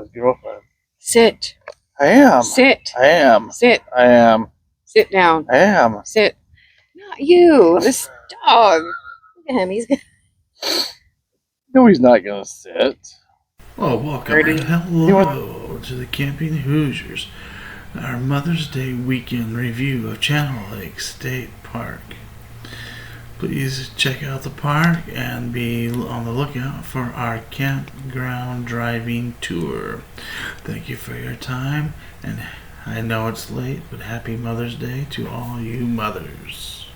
his girlfriend. Sit. I am. Sit. I am. Sit. I am. Sit down. I am. Sit. Not you. This dog. Look at him. He's gonna... No, he's not gonna sit. Oh, welcome Ready? and hello to the Camp-N-Hoosiers, our Mother's Day weekend review of Channel Lake State Park. Please check out the park and be on the lookout for our campground driving tour. Thank you for your time, and I know it's late, but happy Mother's Day to all you mothers.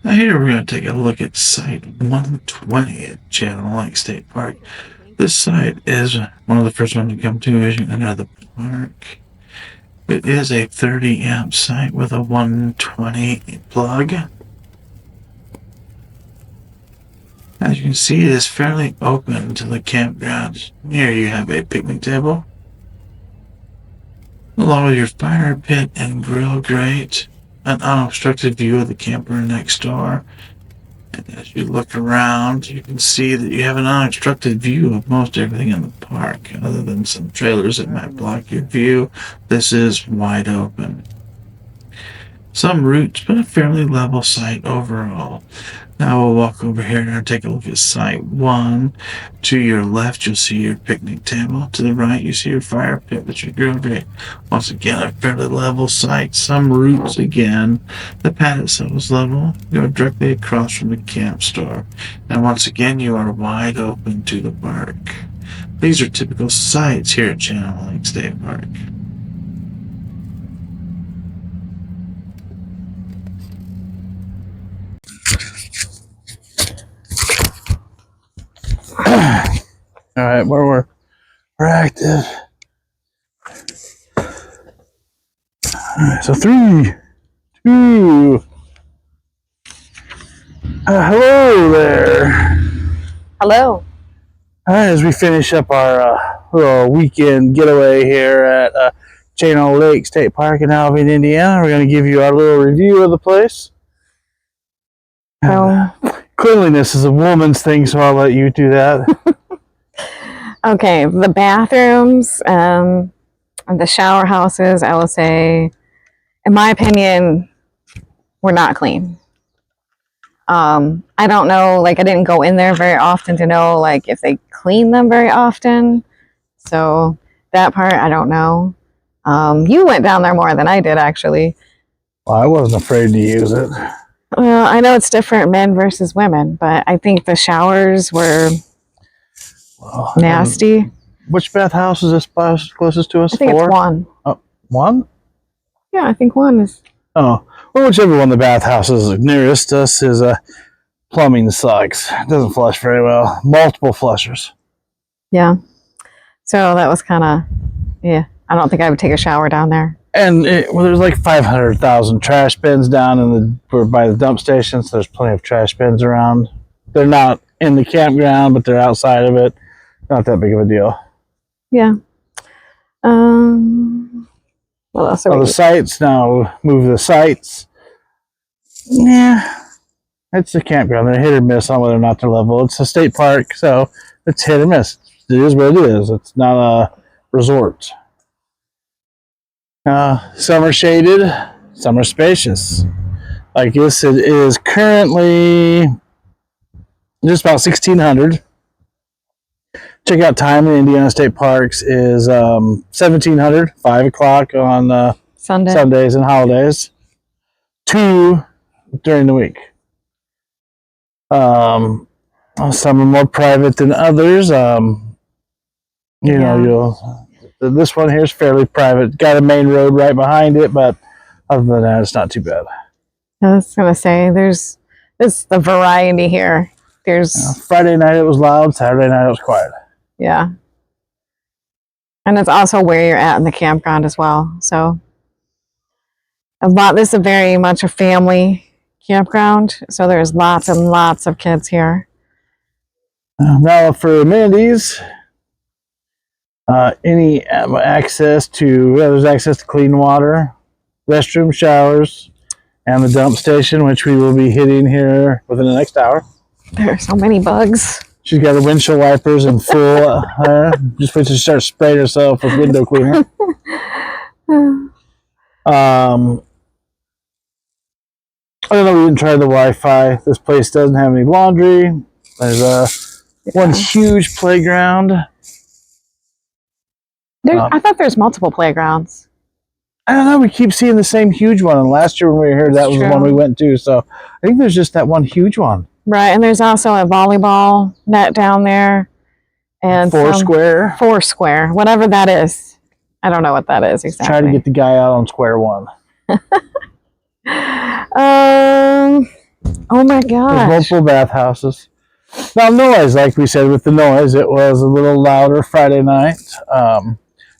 Now here we're going to take a look at Site 120 at Channel Lake State Park. This site is one of the first ones to come to as you enter the park. It is a 30 amp site with a 120 plug. As you can see, it is fairly open to the campground. Here you have a picnic table, along with your fire pit and grill grate, an unobstructed view of the camper next door. And as you look around, you can see that you have an unobstructed view of most everything in the park, other than some trailers that might block your view. This is wide open. Some roots, but a fairly level site overall. Now we'll walk over here and take a look at Site 1. To your left, you'll see your picnic table. To the right, you see your fire pit with your grill grate. Once again, a fairly level site. Some roots again. The pad itself is level. You are directly across from the camp store. And once again, you are wide open to the park. These are typical sites here at Channel Lake State Park. All right, we're active. All right, so 3, 2. Hello there. Hello. All right, as we finish up our little weekend getaway here at Channel Lake State Park in Albion, Indiana, we're going to give you our little review of the place. Cleanliness is a woman's thing, so I'll let you do that. Okay, the bathrooms, the shower houses, I will say, in my opinion, were not clean. I don't know, like I didn't go in there very often to know like if they clean them very often. So that part, I don't know. You went down there more than I did, actually. Well, I wasn't afraid to use it. Well, I know it's different men versus women, but I think the showers were nasty. Which bathhouse is this closest to us? I think 4? it's 1. Oh, 1? Yeah, I think 1 is. Oh, well, whichever one the bathhouse is nearest us is plumbing sucks. It doesn't flush very well. Multiple flushers. Yeah. So that was kind of, yeah. I don't think I would take a shower down there. And there's like 500,000 trash bins down by the dump station, so there's plenty of trash bins around. They're not in the campground, but they're outside of it. Not that big of a deal. Yeah. What else? The sites, now move the sites. Yeah. It's a campground. They're hit or miss on whether or not they're level. It's a state park, so it's hit or miss. It is what it is. It's not a resort. Some are shaded, some are spacious. Like this, it is currently just about 1600. Checkout time in Indiana State Parks is 1700, 5 o'clock on Sundays and holidays. 2 during the week. Some are more private than others. This one here is fairly private. Got a main road right behind it, but other than that, it's not too bad. I was going to say, there's the variety here. There's Friday night it was loud. Saturday night it was quiet. Yeah. And it's also where you're at in the campground as well. So this is very much a family campground. So there's lots and lots of kids here. Now for amenities, there's access to clean water, restroom, showers, and the dump station, which we will be hitting here within the next hour. There are so many bugs. She's got her windshield wipers in full. Just wait till she starts spraying herself with window cleaner. I don't know. We didn't try the Wi-Fi. This place doesn't have any laundry. There's one huge playground. I thought there's multiple playgrounds. I don't know. We keep seeing the same huge one. And last year when we were here, that was the one we went to. So I think there's just that one huge one. Right, and there's also a volleyball net down there. And Foursquare. Foursquare, whatever that is. I don't know what that is exactly. Try to get the guy out on square one. Oh my gosh. There's multiple bathhouses. Now noise, like we said with the noise, it was a little louder Friday night. I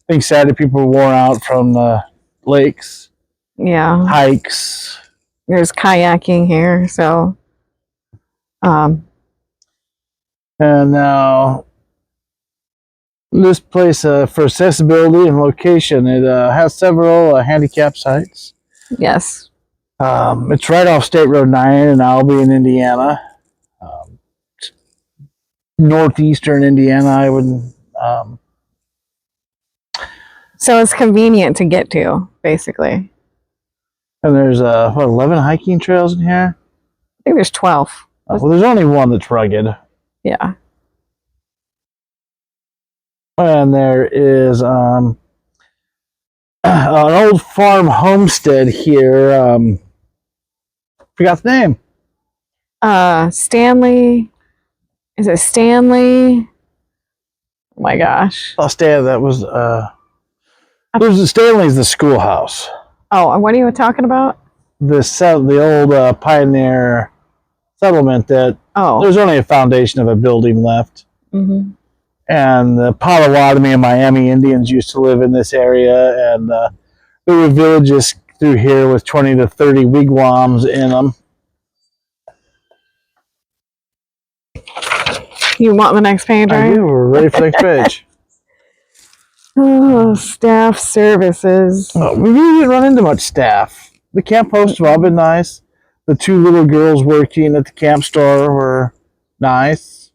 think Saturday people were worn out from the lakes. Yeah. Hikes. There's kayaking here, so and now this place for accessibility and location, it has several handicap sites. yes. It's right off State Road 9 in Albion, Indiana. Northeastern Indiana, I would. So it's convenient to get to, basically. And there's 11 hiking trails in here. I think there's 12. Well, there's only one that's rugged. Yeah. And there is an old farm homestead here. Forgot the name. Stanley. Is it Stanley? Oh my gosh. Oh, that was Stanley's the schoolhouse. Oh, and what are you talking about? The old pioneer settlement that there's only a foundation of a building left. Mm-hmm. And the Potawatomi and Miami Indians used to live in this area, and there were villages through here with 20 to 30 wigwams in them. You want the next page, right? I do. We're ready for the next page. Oh, staff services. We really didn't run into much staff. The camp hosts have all been nice. The two little girls working at the camp store were nice.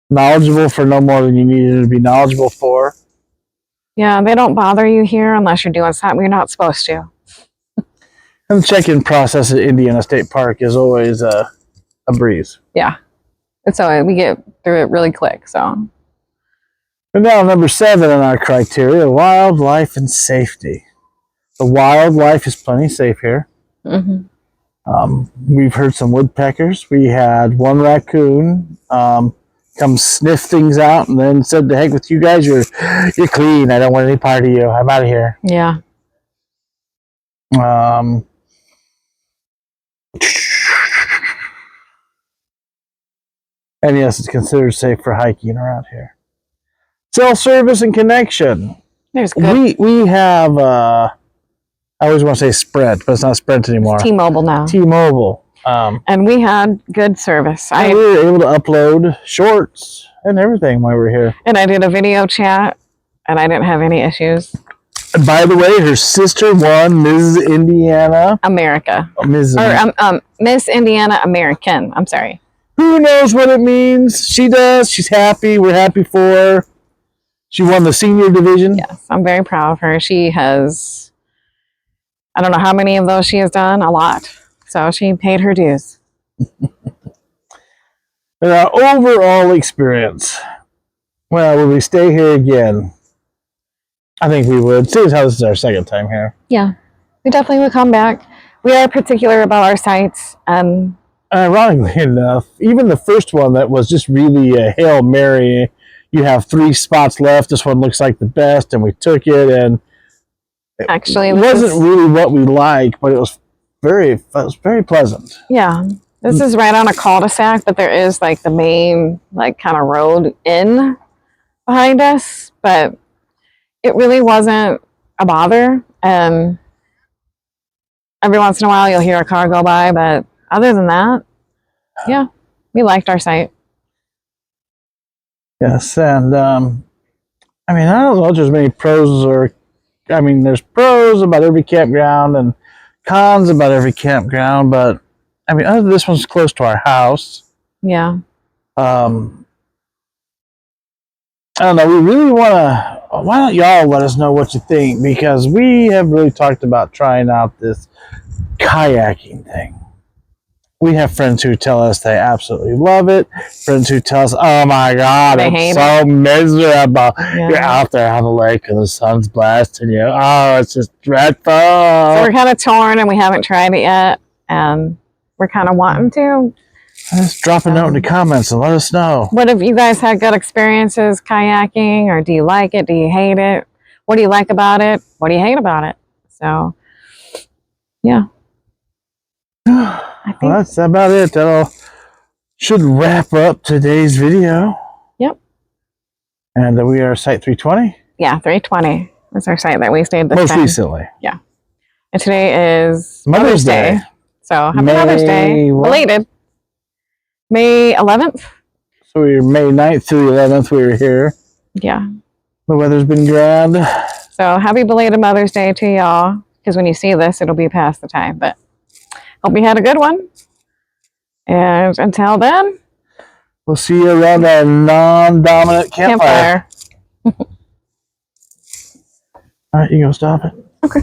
Knowledgeable for no more than you needed to be knowledgeable for. Yeah, they don't bother you here unless you're doing something you're not supposed to. And the check-in process at Indiana State Park is always a breeze. Yeah. So we get through it really quick, so. And now number 7 on our criteria, wildlife and safety. The wildlife is plenty safe here. Mm-hmm. We've heard some woodpeckers. We had one raccoon come sniff things out and then said, "The heck with you guys, you're clean. I don't want any part of you. I'm out of here." Yeah. And yes, it's considered safe for hiking around here. Cell service and connection. There's good. We have I always want to say Sprint, but it's not Sprint anymore. It's T-Mobile now. T-Mobile. And we had good service. We were able to upload shorts and everything while we were here. And I did a video chat, and I didn't have any issues. And by the way, her sister won Mrs. Indiana America. Miss Indiana American. I'm sorry. Who knows what it means? She does. She's happy. We're happy for her. She won the senior division. Yes, I'm very proud of her. She has, I don't know how many of those she has done, a lot. So she paid her dues. And our overall experience. Well, will we stay here again? I think we would. Seeing as how this is our second time here. Yeah, we definitely would come back. We are particular about our sites. Ironically enough, even the first one that was just really a Hail Mary, you have 3 spots left. This one looks like the best, and we took it. And actually, it wasn't really what we liked, but it was very pleasant. Yeah, this is right on a cul-de-sac, but there is like the main like kind of road in behind us, but it really wasn't a bother. And every once in a while, you'll hear a car go by, but other than that, yeah, we liked our site. Yes, and I mean, I don't know if there's many pros there's pros about every campground and cons about every campground, but I mean, other than this one's close to our house. Yeah. I don't know. We really want to. Why don't y'all let us know what you think? Because we have really talked about trying out this kayaking thing. We have friends who tell us they absolutely love it. Friends who tell us, "Oh my God, They it's hate so miserable. Yeah. You're out there on the lake and the sun's blasting you. Oh, it's just dreadful." So we're kind of torn and we haven't tried it yet. And we're kind of wanting to. Just drop a note in the comments and let us know. What have you guys had good experiences kayaking, or do you like it? Do you hate it? What do you like about it? What do you hate about it? So, yeah. I think Well, that's about it. That should wrap up today's video. Yep. And we are Site 320. Yeah, 320 is our site that we stayed this Most time. recently. Yeah. And today is Mother's Day. So happy May Mother's Day. what? Belated. May 11th. So we were May 9th through the 11th. We were here. Yeah. The weather's been grand. So happy belated Mother's Day to y'all. Because when you see this, it'll be past the time. But hope you had a good one. And until then, We'll see you around our non-dominant campfire. campfire. All right, you go stop it. Okay.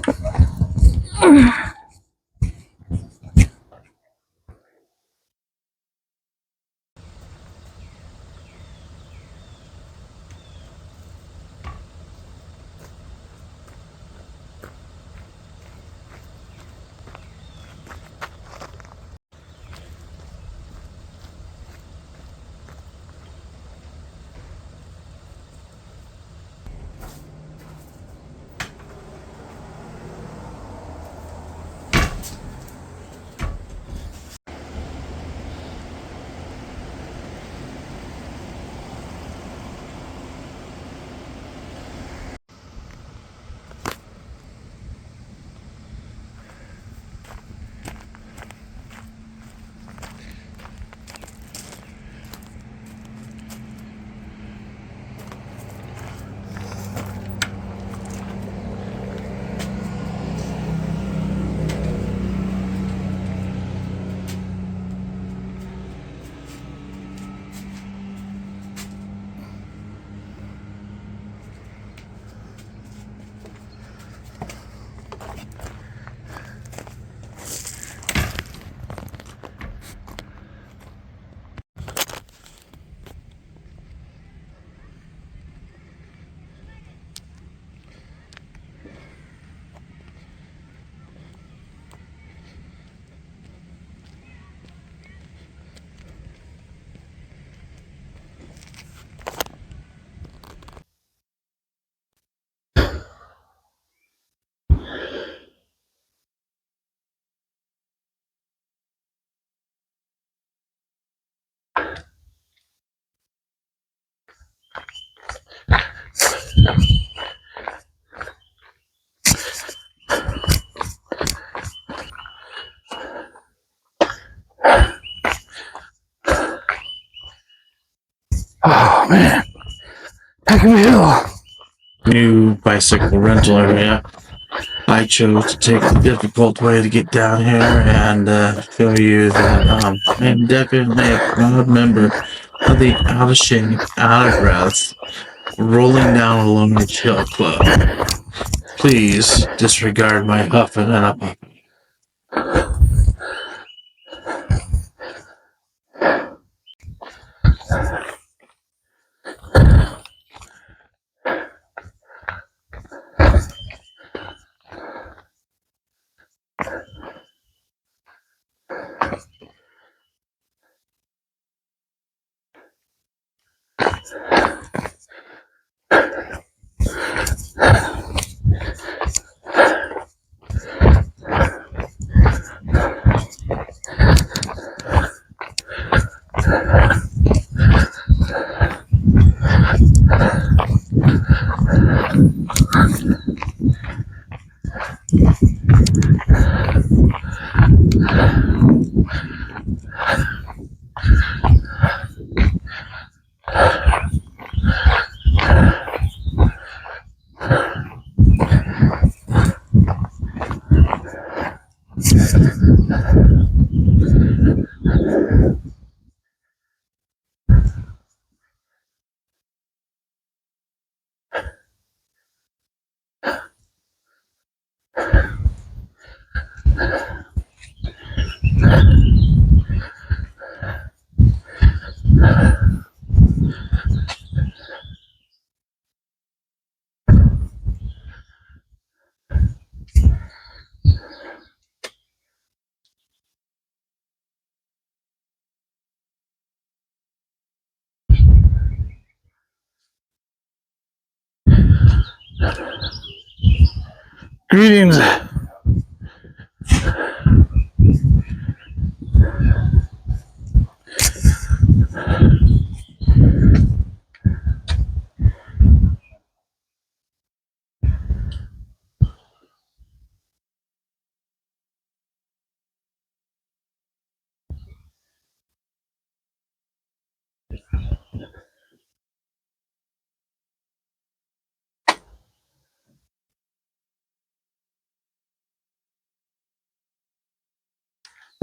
Oh, man. Heck of a hill. New bicycle rental area. I chose to take the difficult way to get down here and show you that I am definitely a proud member of the Out of Shape, Out of Breath, Rolling Down a Lonely Hill Club. Please disregard my huffing and a puffing. Greetings.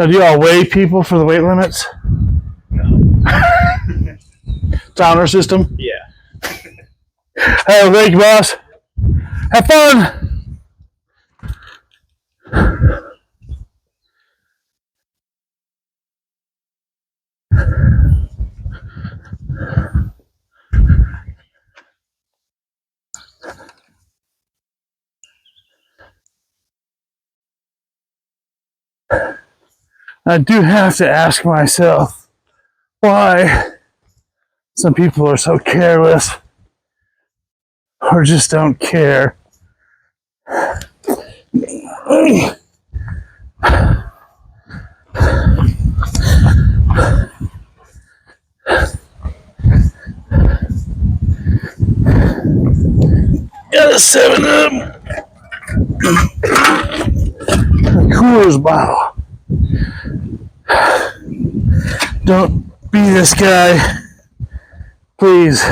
Now, do y'all weigh people for the weight limits? It's honor system? Yeah. Hey, thank you, boss. Have fun. I do have to ask myself why some people are so careless or just don't care. Got a 7-Up. A Coors bottle. Don't be this guy. Please.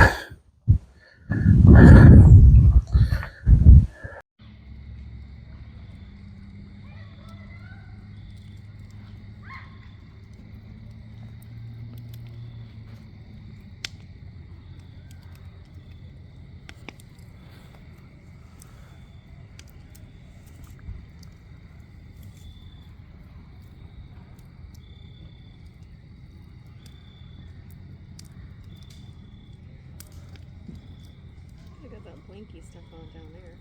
I got that blanky stuff on down there.